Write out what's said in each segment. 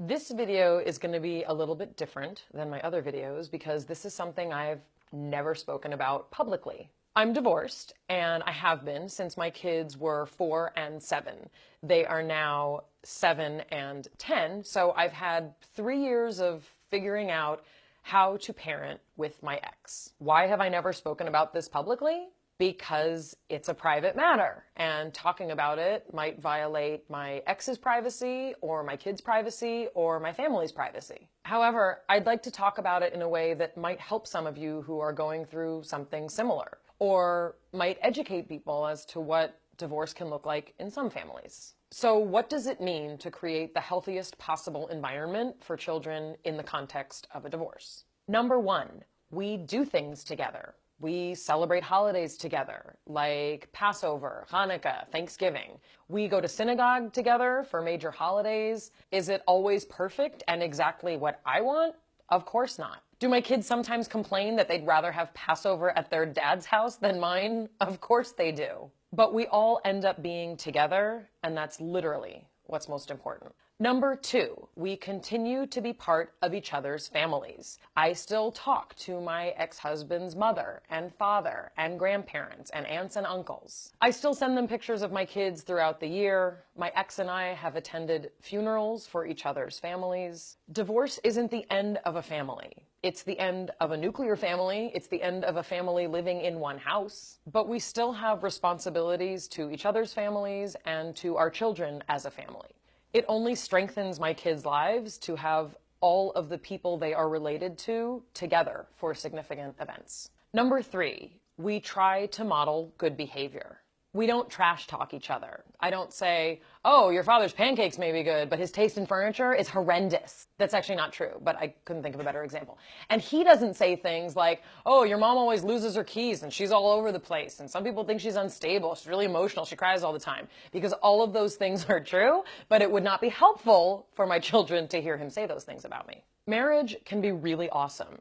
This video is going to be a little bit different than my other videos because this is something I've never spoken about publicly. I'm divorced, and I have been since my kids were 4 and 7. They are now 7 and 10, so I've had 3 years of figuring out how to parent with my ex. Why have I never spoken about this publicly? Because it's a private matter, and talking about it might violate my ex's privacy, or my kids' privacy, or my family's privacy. However, I'd like to talk about it in a way that might help some of you who are going through something similar, or might educate people as to what divorce can look like in some families. So what does it mean to create the healthiest possible environment for children in the context of a divorce? Number 1, we do things together. We celebrate holidays together, like Passover, Hanukkah, Thanksgiving. We go to synagogue together for major holidays. Is it always perfect and exactly what I want? Of course not. Do my kids sometimes complain that they'd rather have Passover at their dad's house than mine? Of course they do. But we all end up being together, and that's literally what's most important. Number 2, we continue to be part of each other's families. I still talk to my ex-husband's mother and father and grandparents and aunts and uncles. I still send them pictures of my kids throughout the year. My ex and I have attended funerals for each other's families. Divorce isn't the end of a family. It's the end of a nuclear family. It's the end of a family living in one house. But we still have responsibilities to each other's families and to our children as a family. It only strengthens my kids' lives to have all of the people they are related to together for significant events. Number 3, we try to model good behavior. We don't trash talk each other. I don't say, oh, your father's pancakes may be good, but his taste in furniture is horrendous. That's actually not true, but I couldn't think of a better example. And he doesn't say things like, oh, your mom always loses her keys and she's all over the place. And some people think she's unstable. She's really emotional. She cries all the time. Because all of those things are true, but it would not be helpful for my children to hear him say those things about me. Marriage can be really awesome,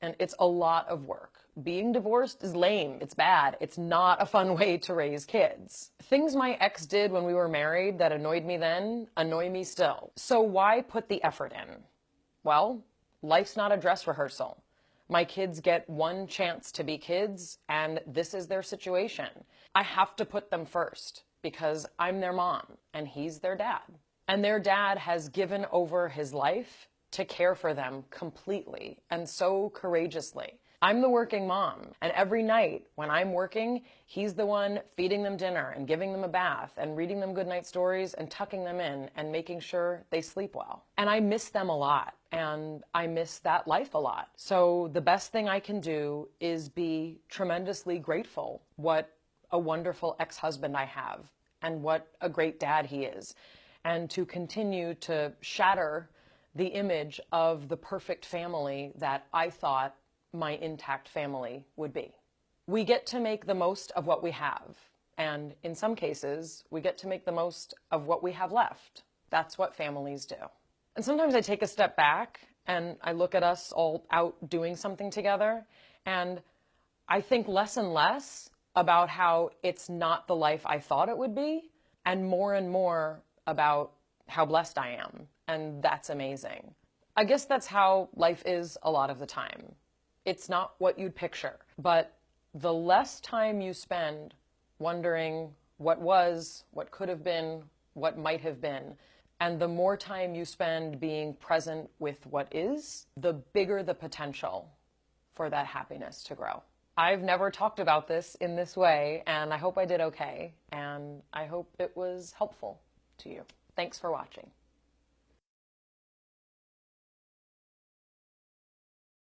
and it's a lot of work. Being divorced is lame, it's bad, it's not a fun way to raise kids. Things my ex did when we were married that annoyed me then, annoy me still. So why put the effort in? Well, life's not a dress rehearsal. My kids get one chance to be kids, and this is their situation. I have to put them first, because I'm their mom, and he's their dad. And their dad has given over his life to care for them completely, and so courageously. I'm the working mom, and every night when I'm working, he's the one feeding them dinner and giving them a bath and reading them goodnight stories and tucking them in and making sure they sleep well. And I miss them a lot, and I miss that life a lot. So the best thing I can do is be tremendously grateful what a wonderful ex-husband I have and what a great dad he is, and to continue to shatter the image of the perfect family that I thought my intact family would be. We get to make the most of what we have, and in some cases, we get to make the most of what we have left. That's what families do. And sometimes I take a step back and I look at us all out doing something together, and I think less and less about how it's not the life I thought it would be, and more about how blessed I am, and that's amazing. I guess that's how life is a lot of the time. It's not what you'd picture, but the less time you spend wondering what was, what could have been, what might have been, and the more time you spend being present with what is, the bigger the potential for that happiness to grow. I've never talked about this in this way, and I hope I did okay, and I hope it was helpful to you. Thanks for watching.